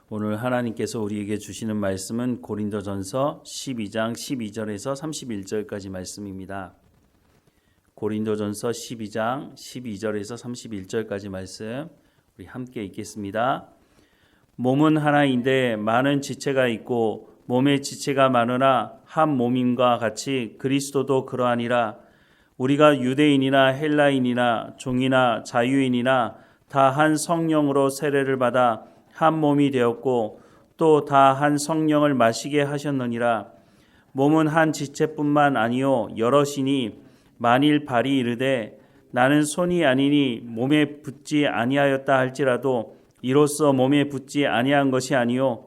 오늘 하나님께서 우리에게 주시는 말씀은 고린도전서 12장 12절에서 31절까지 말씀입니다. 고린도전서 12장 12절에서 31절까지 말씀 우리 함께 읽겠습니다. 몸은 하나인데 많은 지체가 있고 몸의 지체가 많으나 한 몸임과 같이 그리스도도 그러하니라. 우리가 유대인이나 헬라인이나 종이나 자유인이나 다 한 성령으로 세례를 받아 한 몸이 되었고 또 다 한 성령을 마시게 하셨느니라. 몸은 한 지체뿐만 아니요 여럿이니 만일 발이 이르되 나는 손이 아니니 몸에 붙지 아니하였다 할지라도 이로써 몸에 붙지 아니한 것이 아니요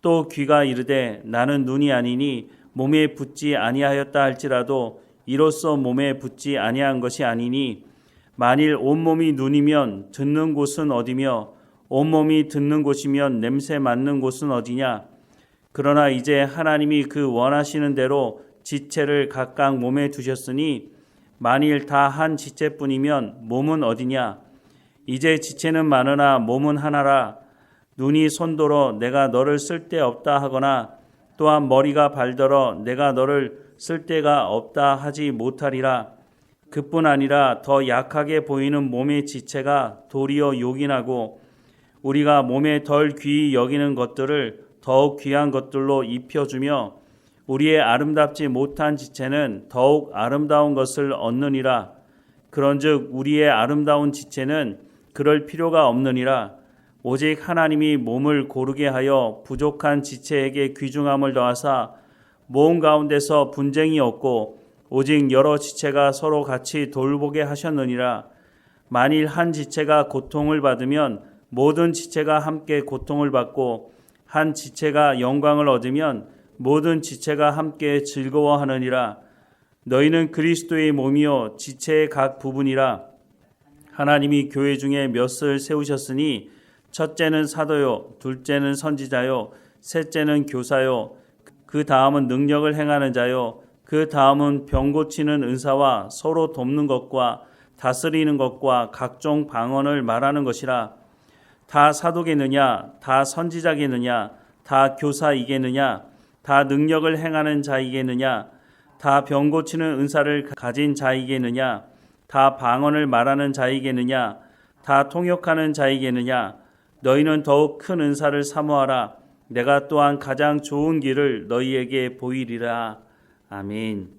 또 귀가 이르되 나는 눈이 아니니 몸에 붙지 아니하였다 할지라도 이로써 몸에 붙지 아니한 것이 아니니 만일 온몸이 눈이면 듣는 곳은 어디며 온몸이 듣는 곳이면 냄새 맡는 곳은 어디냐. 그러나 이제 하나님이 그 원하시는 대로 지체를 각각 몸에 두셨으니 만일 다 한 지체뿐이면 몸은 어디냐. 이제 지체는 많으나 몸은 하나라. 눈이 손더러 내가 너를 쓸데없다 하거나 또한 머리가 발더러 내가 너를 쓸데가 없다 하지 못하리라. 그뿐 아니라 더 약하게 보이는 몸의 지체가 도리어 요긴하고 우리가 몸에 덜 귀히 여기는 것들을 더욱 귀한 것들로 입혀주며 우리의 아름답지 못한 지체는 더욱 아름다운 것을 얻느니라. 그런즉 우리의 아름다운 지체는 그럴 필요가 없느니라. 오직 하나님이 몸을 고르게 하여 부족한 지체에게 귀중함을 더하사 몸 가운데서 분쟁이 없고 오직 여러 지체가 서로 같이 돌보게 하셨느니라. 만일 한 지체가 고통을 받으면 모든 지체가 함께 고통을 받고 한 지체가 영광을 얻으면 모든 지체가 함께 즐거워하느니라. 너희는 그리스도의 몸이요 지체의 각 부분이라. 하나님이 교회 중에 몇을 세우셨으니 첫째는 사도요 둘째는 선지자요 셋째는 교사요 그 다음은 능력을 행하는 자요 그 다음은 병 고치는 은사와 서로 돕는 것과 다스리는 것과 각종 방언을 말하는 것이라. 다 사도겠느냐 다 선지자겠느냐 다 교사이겠느냐 다 능력을 행하는 자이겠느냐 다 병 고치는 은사를 가진 자이겠느냐 다 방언을 말하는 자이겠느냐 다 통역하는 자이겠느냐 너희는 더욱 큰 은사를 사모하라. 내가 또한 가장 좋은 길을 너희에게 보이리라. 아멘.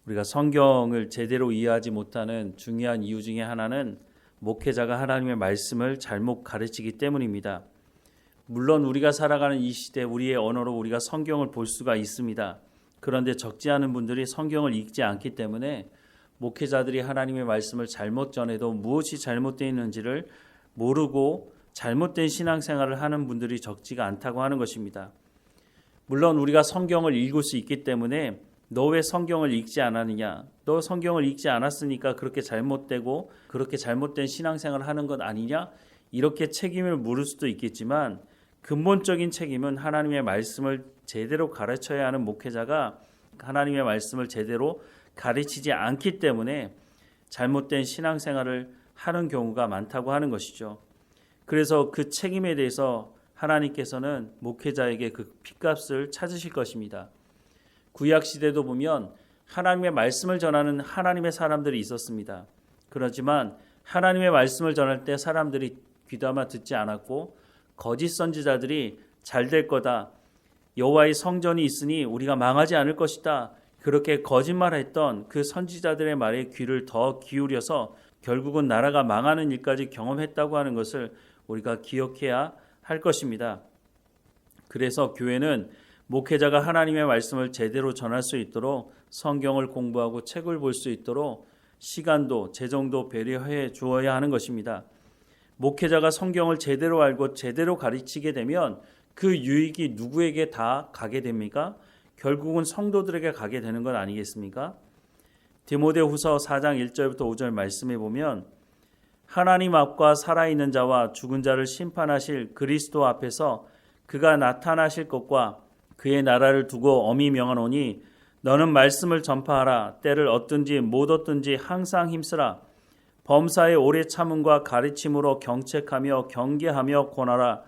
우리가 성경을 제대로 이해하지 못하는 중요한 이유 중에 하나는 목회자가 하나님의 말씀을 잘못 가르치기 때문입니다. 물론 우리가 살아가는 이 시대 우리의 언어로 우리가 성경을 볼 수가 있습니다. 그런데 적지 않은 분들이 성경을 읽지 않기 때문에 목회자들이 하나님의 말씀을 잘못 전해도 무엇이 잘못되어 있는지를 모르고 잘못된 신앙생활을 하는 분들이 적지가 않다고 하는 것입니다. 물론 우리가 성경을 읽을 수 있기 때문에 너 왜 성경을 읽지 않았느냐? 너 성경을 읽지 않았으니까 그렇게 잘못되고 그렇게 잘못된 신앙생활을 하는 것 아니냐? 이렇게 책임을 물을 수도 있겠지만 근본적인 책임은 하나님의 말씀을 제대로 가르쳐야 하는 목회자가 하나님의 말씀을 제대로 가르치지 않기 때문에 잘못된 신앙생활을 하는 경우가 많다고 하는 것이죠. 그래서 그 책임에 대해서 하나님께서는 목회자에게 그 핏값을 찾으실 것입니다. 구약시대도 보면 하나님의 말씀을 전하는 하나님의 사람들이 있었습니다. 그렇지만 하나님의 말씀을 전할 때 사람들이 귀담아 듣지 않았고 거짓 선지자들이 잘 될 거다. 여호와의 성전이 있으니 우리가 망하지 않을 것이다. 그렇게 거짓말했던 그 선지자들의 말에 귀를 더 기울여서 결국은 나라가 망하는 일까지 경험했다고 하는 것을 우리가 기억해야 할 것입니다. 그래서 교회는 목회자가 하나님의 말씀을 제대로 전할 수 있도록 성경을 공부하고 책을 볼 수 있도록 시간도 재정도 배려해 주어야 하는 것입니다. 목회자가 성경을 제대로 알고 제대로 가르치게 되면 그 유익이 누구에게 다 가게 됩니까? 결국은 성도들에게 가게 되는 것 아니겠습니까? 디모데후서 4장 1절부터 5절 말씀에 보면 하나님 앞과 살아있는 자와 죽은 자를 심판하실 그리스도 앞에서 그가 나타나실 것과 그의 나라를 두고 엄히 명하노니 너는 말씀을 전파하라. 때를 얻든지 못 얻든지 항상 힘쓰라. 범사의 오래 참음과 가르침으로 경책하며 경계하며 권하라.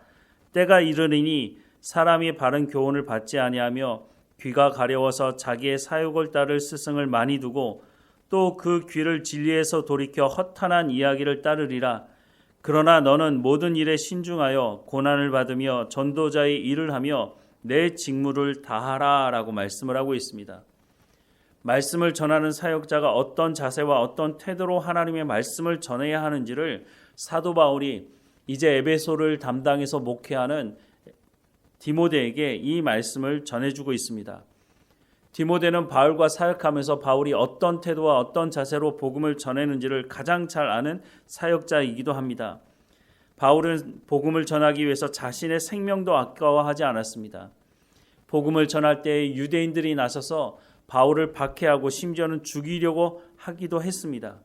때가 이르리니 사람이 바른 교훈을 받지 아니하며 귀가 가려워서 자기의 사욕을 따를 스승을 많이 두고 또 그 귀를 진리에서 돌이켜 허탄한 이야기를 따르리라. 그러나 너는 모든 일에 신중하여 고난을 받으며 전도자의 일을 하며 내 직무를 다하라 라고 말씀을 하고 있습니다. 말씀을 전하는 사역자가 어떤 자세와 어떤 태도로 하나님의 말씀을 전해야 하는지를 사도 바울이 이제 에베소를 담당해서 목회하는 디모데에게 이 말씀을 전해주고 있습니다. 디모데는 바울과 사역하면서 바울이 어떤 태도와 어떤 자세로 복음을 전하는지를 가장 잘 아는 사역자이기도 합니다. 바울은 복음을 전하기 위해서 자신의 생명도 아까워하지 않았습니다. 복음을 전할 때 유대인들이 나서서 바울을 박해하고 심지어는 죽이려고 하기도 했습니다.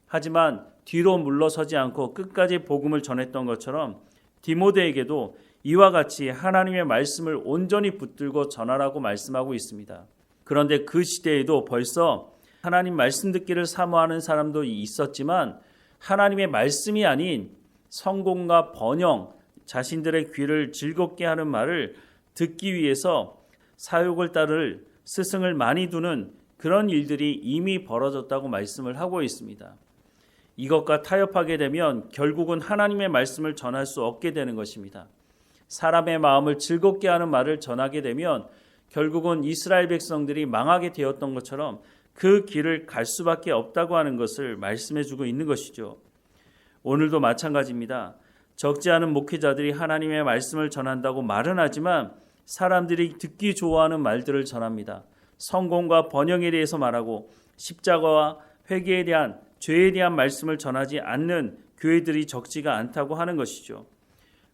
하지만 뒤로 물러서지 않고 끝까지 복음을 전했던 것처럼 디모데에게도 이와 같이 하나님의 말씀을 온전히 붙들고 전하라고 말씀하고 있습니다. 그런데 그 시대에도 벌써 하나님 말씀 듣기를 사모하는 사람도 있었지만 하나님의 말씀이 아닌 성공과 번영, 자신들의 귀를 즐겁게 하는 말을 듣기 위해서 사욕을 따를 스승을 많이 두는 그런 일들이 이미 벌어졌다고 말씀을 하고 있습니다. 이것과 타협하게 되면 결국은 하나님의 말씀을 전할 수 없게 되는 것입니다. 사람의 마음을 즐겁게 하는 말을 전하게 되면 결국은 이스라엘 백성들이 망하게 되었던 것처럼 그 길을 갈 수밖에 없다고 하는 것을 말씀해주고 있는 것이죠. 오늘도 마찬가지입니다. 적지 않은 목회자들이 하나님의 말씀을 전한다고 말은 하지만 사람들이 듣기 좋아하는 말들을 전합니다. 성공과 번영에 대해서 말하고 십자가와 회개에 대한 죄에 대한 말씀을 전하지 않는 교회들이 적지가 않다고 하는 것이죠.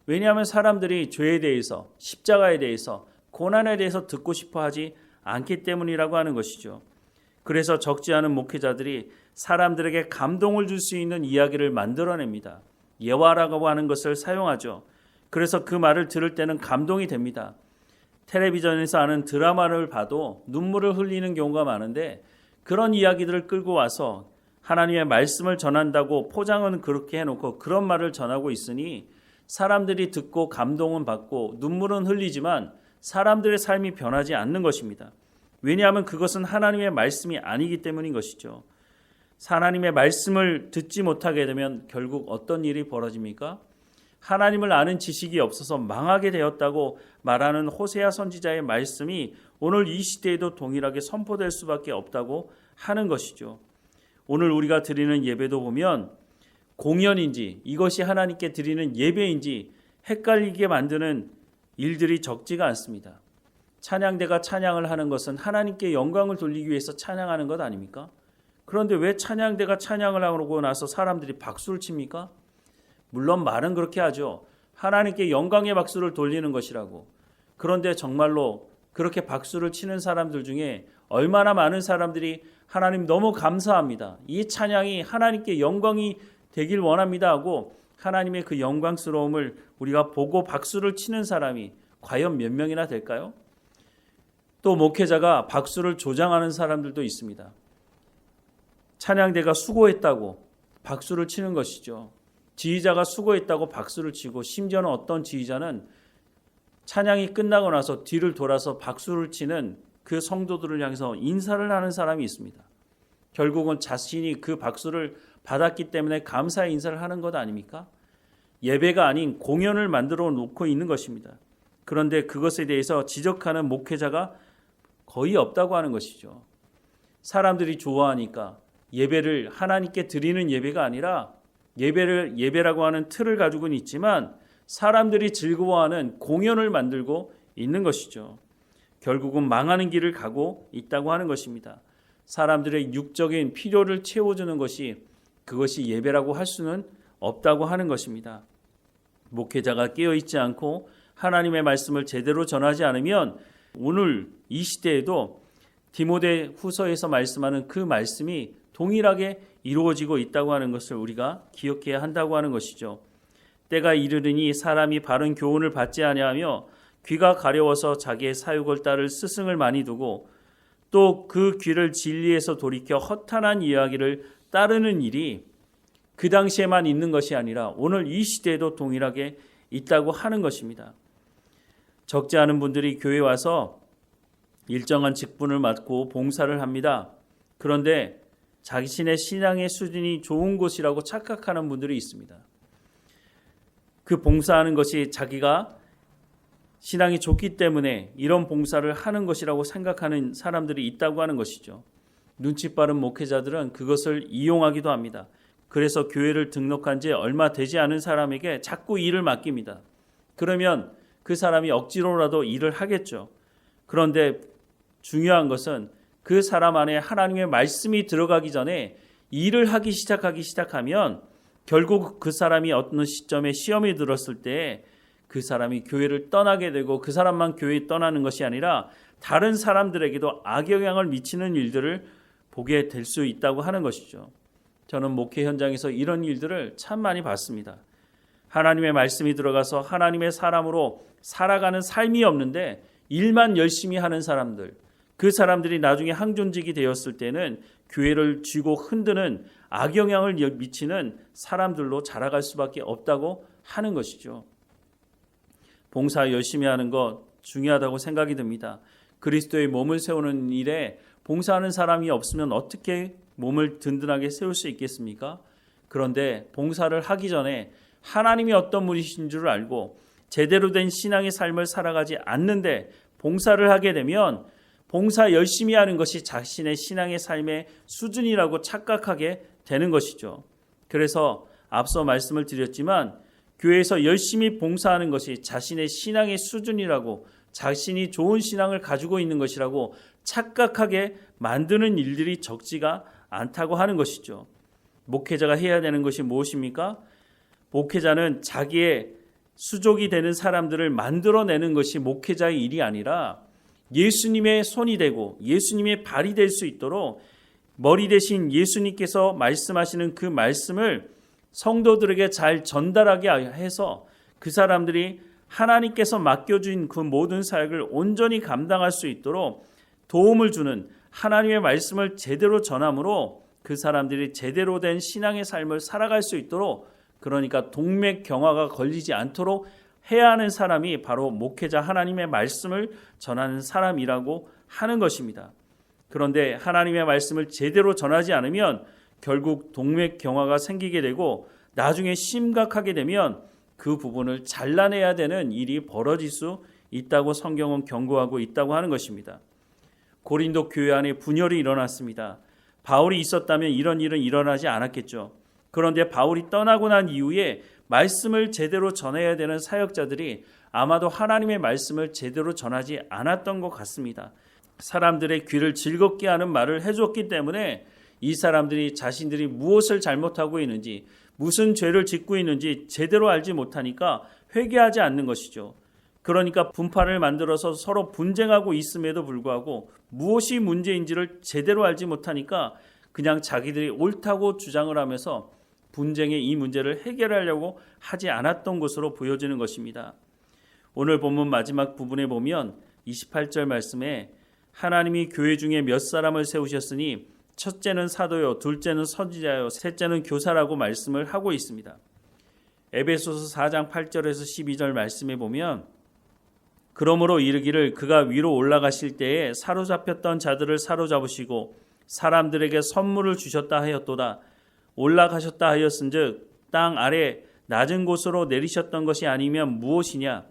왜냐하면 사람들이 죄에 대해서, 십자가에 대해서, 고난에 대해서 듣고 싶어 하지 않기 때문이라고 하는 것이죠. 그래서 적지 않은 목회자들이 사람들에게 감동을 줄 수 있는 이야기를 만들어냅니다. 예화라고 하는 것을 사용하죠. 그래서 그 말을 들을 때는 감동이 됩니다. 텔레비전에서 하는 드라마를 봐도 눈물을 흘리는 경우가 많은데 그런 이야기들을 끌고 와서 하나님의 말씀을 전한다고 포장은 그렇게 해놓고 그런 말을 전하고 있으니 사람들이 듣고 감동은 받고 눈물은 흘리지만 사람들의 삶이 변하지 않는 것입니다. 왜냐하면 그것은 하나님의 말씀이 아니기 때문인 것이죠. 하나님의 말씀을 듣지 못하게 되면 결국 어떤 일이 벌어집니까? 하나님을 아는 지식이 없어서 망하게 되었다고 말하는 호세아 선지자의 말씀이 오늘 이 시대에도 동일하게 선포될 수밖에 없다고 하는 것이죠. 오늘 우리가 드리는 예배도 보면 공연인지 이것이 하나님께 드리는 예배인지 헷갈리게 만드는 일들이 적지가 않습니다. 찬양대가 찬양을 하는 것은 하나님께 영광을 돌리기 위해서 찬양하는 것 아닙니까? 그런데 왜 찬양대가 찬양을 하고 나서 사람들이 박수를 칩니까? 물론 말은 그렇게 하죠. 하나님께 영광의 박수를 돌리는 것이라고. 그런데 정말로 그렇게 박수를 치는 사람들 중에 얼마나 많은 사람들이 하나님 너무 감사합니다. 이 찬양이 하나님께 영광이 되길 원합니다 하고 하나님의 그 영광스러움을 우리가 보고 박수를 치는 사람이 과연 몇 명이나 될까요? 또 목회자가 박수를 조장하는 사람들도 있습니다. 찬양대가 수고했다고 박수를 치는 것이죠. 지휘자가 수고했다고 박수를 치고 심지어는 어떤 지휘자는 찬양이 끝나고 나서 뒤를 돌아서 박수를 치는 그 성도들을 향해서 인사를 하는 사람이 있습니다. 결국은 자신이 그 박수를 받았기 때문에 감사의 인사를 하는 것 아닙니까? 예배가 아닌 공연을 만들어 놓고 있는 것입니다. 그런데 그것에 대해서 지적하는 목회자가 거의 없다고 하는 것이죠. 사람들이 좋아하니까 예배를 하나님께 드리는 예배가 아니라 예배라고 하는 틀을 가지고는 있지만 사람들이 즐거워하는 공연을 만들고 있는 것이죠. 결국은 망하는 길을 가고 있다고 하는 것입니다. 사람들의 육적인 필요를 채워주는 그것이 예배라고 할 수는 없다고 하는 것입니다. 목회자가 깨어있지 않고 하나님의 말씀을 제대로 전하지 않으면 오늘 이 시대에도 디모데 후서에서 말씀하는 그 말씀이 동일하게 이루어지고 있다고 하는 것을 우리가 기억해야 한다고 하는 것이죠. 때가 이르르니 사람이 바른 교훈을 받지 아니하며 귀가 가려워서 자기의 사욕을 따를 스승을 많이 두고 또 그 귀를 진리에서 돌이켜 허탄한 이야기를 따르는 일이 그 당시에만 있는 것이 아니라 오늘 이 시대에도 동일하게 있다고 하는 것입니다. 적지 않은 분들이 교회에 와서 일정한 직분을 맡고 봉사를 합니다. 그런데 자신의 신앙의 수준이 좋은 곳이라고 착각하는 분들이 있습니다. 그 봉사하는 것이 자기가 신앙이 좋기 때문에 이런 봉사를 하는 것이라고 생각하는 사람들이 있다고 하는 것이죠. 눈치 빠른 목회자들은 그것을 이용하기도 합니다. 그래서 교회를 등록한 지 얼마 되지 않은 사람에게 자꾸 일을 맡깁니다. 그러면 그 사람이 억지로라도 일을 하겠죠. 그런데 중요한 것은 그 사람 안에 하나님의 말씀이 들어가기 전에 일을 하기 시작하면 결국 그 사람이 어떤 시점에 시험이 들었을 때 그 사람이 교회를 떠나게 되고 그 사람만 교회에 떠나는 것이 아니라 다른 사람들에게도 악영향을 미치는 일들을 보게 될 수 있다고 하는 것이죠. 저는 목회 현장에서 이런 일들을 참 많이 봤습니다. 하나님의 말씀이 들어가서 하나님의 사람으로 살아가는 삶이 없는데 일만 열심히 하는 사람들, 그 사람들이 나중에 항존직이 되었을 때는 교회를 쥐고 흔드는 악영향을 미치는 사람들로 자라갈 수밖에 없다고 하는 것이죠. 봉사 열심히 하는 것 중요하다고 생각이 듭니다. 그리스도의 몸을 세우는 일에 봉사하는 사람이 없으면 어떻게 몸을 든든하게 세울 수 있겠습니까? 그런데 봉사를 하기 전에 하나님이 어떤 분이신 줄 알고 제대로 된 신앙의 삶을 살아가지 않는데 봉사를 하게 되면 봉사 열심히 하는 것이 자신의 신앙의 삶의 수준이라고 착각하게 되는 것이죠. 그래서 앞서 말씀을 드렸지만 교회에서 열심히 봉사하는 것이 자신의 신앙의 수준이라고, 자신이 좋은 신앙을 가지고 있는 것이라고 착각하게 만드는 일들이 적지가 않다고 하는 것이죠. 목회자가 해야 되는 것이 무엇입니까? 목회자는 자기의 수족이 되는 사람들을 만들어내는 것이 목회자의 일이 아니라 예수님의 손이 되고 예수님의 발이 될 수 있도록 머리 대신 예수님께서 말씀하시는 그 말씀을 성도들에게 잘 전달하게 해서 그 사람들이 하나님께서 맡겨준 그 모든 사역을 온전히 감당할 수 있도록 도움을 주는 하나님의 말씀을 제대로 전함으로 그 사람들이 제대로 된 신앙의 삶을 살아갈 수 있도록, 그러니까 동맥경화가 걸리지 않도록 해야 하는 사람이 바로 목회자, 하나님의 말씀을 전하는 사람이라고 하는 것입니다. 그런데 하나님의 말씀을 제대로 전하지 않으면 결국 동맥경화가 생기게 되고 나중에 심각하게 되면 그 부분을 잘라내야 되는 일이 벌어질 수 있다고 성경은 경고하고 있다고 하는 것입니다. 고린도 교회 안에 분열이 일어났습니다. 바울이 있었다면 이런 일은 일어나지 않았겠죠. 그런데 바울이 떠나고 난 이후에 말씀을 제대로 전해야 되는 사역자들이 아마도 하나님의 말씀을 제대로 전하지 않았던 것 같습니다. 사람들의 귀를 즐겁게 하는 말을 해줬기 때문에 이 사람들이 자신들이 무엇을 잘못하고 있는지, 무슨 죄를 짓고 있는지 제대로 알지 못하니까 회개하지 않는 것이죠. 그러니까 분파를 만들어서 서로 분쟁하고 있음에도 불구하고 무엇이 문제인지를 제대로 알지 못하니까 그냥 자기들이 옳다고 주장을 하면서 분쟁의 이 문제를 해결하려고 하지 않았던 것으로 보여지는 것입니다. 오늘 본문 마지막 부분에 보면 28절 말씀에 하나님이 교회 중에 몇 사람을 세우셨으니 첫째는 사도요, 둘째는 선지자요, 셋째는 교사라고 말씀을 하고 있습니다. 에베소서 4장 8절에서 12절 말씀에 보면 그러므로 이르기를 그가 위로 올라가실 때에 사로잡혔던 자들을 사로잡으시고 사람들에게 선물을 주셨다 하였도다. 올라가셨다 하였은즉 땅 아래 낮은 곳으로 내리셨던 것이 아니면 무엇이냐?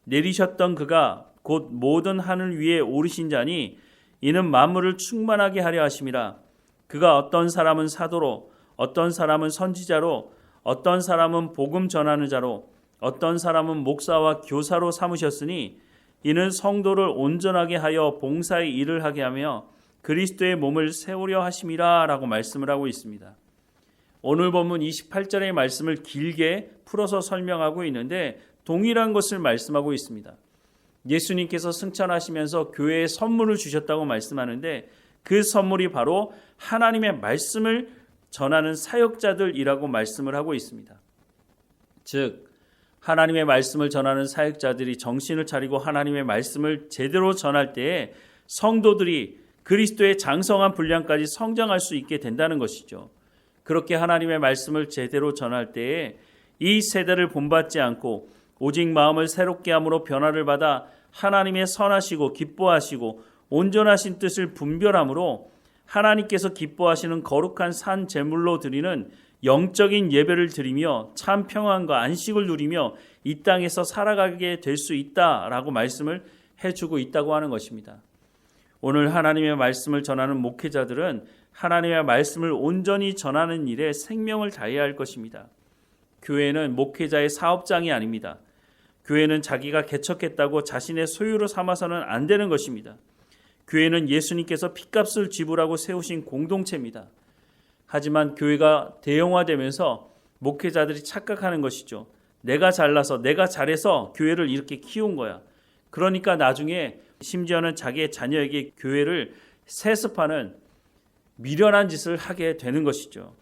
내리셨던 그가 곧 모든 하늘 위에 오르신 자니 이는 만물을 충만하게 하려 하심이라. 그가 어떤 사람은 사도로, 어떤 사람은 선지자로, 어떤 사람은 복음 전하는 자로, 어떤 사람은 목사와 교사로 삼으셨으니 이는 성도를 온전하게 하여 봉사의 일을 하게 하며 그리스도의 몸을 세우려 하심이라 라고 말씀을 하고 있습니다. 오늘 본문 28절의 말씀을 길게 풀어서 설명하고 있는데 동일한 것을 말씀하고 있습니다. 예수님께서 승천하시면서 교회에 선물을 주셨다고 말씀하는데 그 선물이 바로 하나님의 말씀을 전하는 사역자들이라고 말씀을 하고 있습니다. 즉 하나님의 말씀을 전하는 사역자들이 정신을 차리고 하나님의 말씀을 제대로 전할 때에 성도들이 그리스도의 장성한 분량까지 성장할 수 있게 된다는 것이죠. 그렇게 하나님의 말씀을 제대로 전할 때에 이 세대를 본받지 않고 오직 마음을 새롭게 함으로 변화를 받아 하나님의 선하시고 기뻐하시고 온전하신 뜻을 분별함으로 하나님께서 기뻐하시는 거룩한 산 제물로 드리는 영적인 예배를 드리며 참 평안과 안식을 누리며 이 땅에서 살아가게 될 수 있다라고 말씀을 해주고 있다고 하는 것입니다. 오늘 하나님의 말씀을 전하는 목회자들은 하나님의 말씀을 온전히 전하는 일에 생명을 다해야 할 것입니다. 교회는 목회자의 사업장이 아닙니다. 교회는 자기가 개척했다고 자신의 소유로 삼아서는 안 되는 것입니다. 교회는 예수님께서 핏값을 지불하고 세우신 공동체입니다. 하지만 교회가 대형화되면서 목회자들이 착각하는 것이죠. 내가 잘나서 내가 잘해서 교회를 이렇게 키운 거야. 그러니까 나중에 심지어는 자기의 자녀에게 교회를 세습하는 미련한 짓을 하게 되는 것이죠.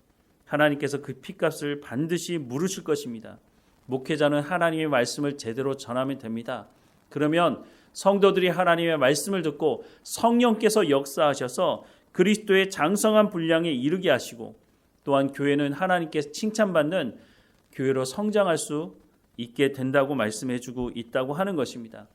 하나님께서 그 핏값을 반드시 물으실 것입니다. 목회자는 하나님의 말씀을 제대로 전하면 됩니다. 그러면 성도들이 하나님의 말씀을 듣고 성령께서 역사하셔서 그리스도의 장성한 분량에 이르게 하시고 또한 교회는 하나님께서 칭찬받는 교회로 성장할 수 있게 된다고 말씀해주고 있다고 하는 것입니다.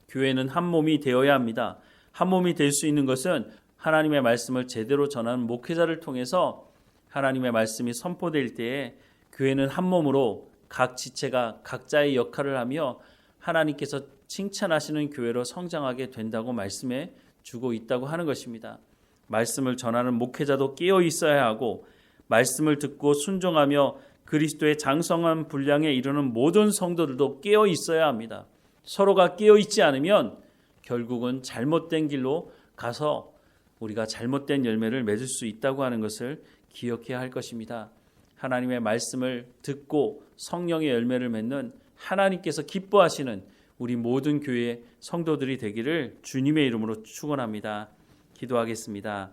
교회는 한 몸이 되어야 합니다. 한 몸이 될 수 있는 것은 하나님의 말씀을 제대로 전하는 목회자를 통해서 하나님의 말씀이 선포될 때에 교회는 한 몸으로 각 지체가 각자의 역할을 하며 하나님께서 칭찬하시는 교회로 성장하게 된다고 말씀해 주고 있다고 하는 것입니다. 말씀을 전하는 목회자도 깨어 있어야 하고 말씀을 듣고 순종하며 그리스도의 장성한 분량에 이르는 모든 성도들도 깨어 있어야 합니다. 서로가 깨어 있지 않으면 결국은 잘못된 길로 가서 우리가 잘못된 열매를 맺을 수 있다고 하는 것을 기억해야 할 것입니다. 하나님의 말씀을 듣고 성령의 열매를 맺는 하나님께서 기뻐하시는 우리 모든 교회 성도들이 되기를 주님의 이름으로 축원합니다. 기도하겠습니다.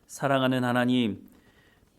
사랑하는 하나님,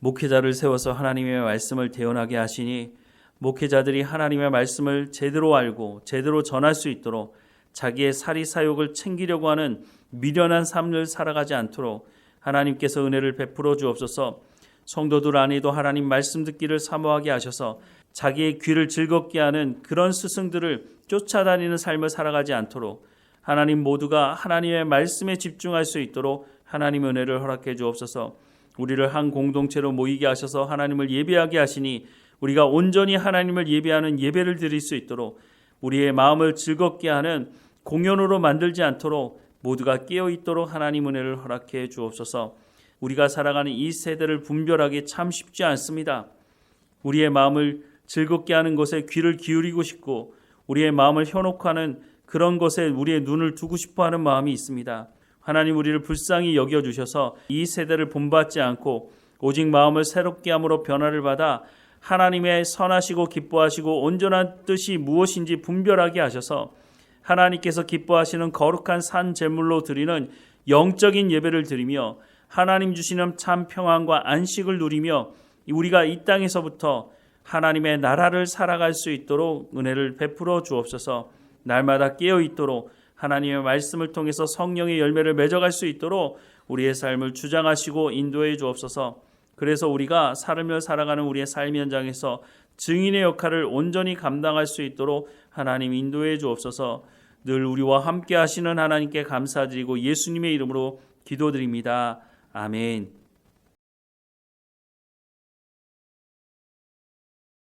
목회자를 세워서 하나님의 말씀을 대언하게 하시니 목회자들이 하나님의 말씀을 제대로 알고 제대로 전할 수 있도록 자기의 사리사욕을 챙기려고 하는 미련한 삶을 살아가지 않도록 하나님께서 은혜를 베풀어 주옵소서. 성도들 안에도 하나님 말씀 듣기를 사모하게 하셔서 자기의 귀를 즐겁게 하는 그런 스승들을 쫓아다니는 삶을 살아가지 않도록 하나님 모두가 하나님의 말씀에 집중할 수 있도록 하나님 은혜를 허락해 주옵소서. 우리를 한 공동체로 모이게 하셔서 하나님을 예배하게 하시니 우리가 온전히 하나님을 예배하는 예배를 드릴 수 있도록 우리의 마음을 즐겁게 하는 공연으로 만들지 않도록 모두가 깨어있도록 하나님 은혜를 허락해 주옵소서. 우리가 살아가는 이 세대를 분별하기 참 쉽지 않습니다. 우리의 마음을 즐겁게 하는 것에 귀를 기울이고 싶고 우리의 마음을 현혹 하는 그런 것에 우리의 눈을 두고 싶어하는 마음이 있습니다. 하나님 우리를 불쌍히 여겨주셔서 이 세대를 본받지 않고 오직 마음을 새롭게 함으로 변화를 받아 하나님의 선하시고 기뻐하시고 온전한 뜻이 무엇인지 분별하게 하셔서 하나님께서 기뻐하시는 거룩한 산 제물로 드리는 영적인 예배를 드리며 하나님 주시는 참 평안과 안식을 누리며 우리가 이 땅에서부터 하나님의 나라를 살아갈 수 있도록 은혜를 베풀어 주옵소서. 날마다 깨어 있도록 하나님의 말씀을 통해서 성령의 열매를 맺어갈 수 있도록 우리의 삶을 주장하시고 인도해 주옵소서. 그래서 우리가 살며 살아가는 우리의 삶 현장에서 증인의 역할을 온전히 감당할 수 있도록 하나님 인도해 주옵소서. 늘 우리와 함께 하시는 하나님께 감사드리고 예수님의 이름으로 기도드립니다. 아멘.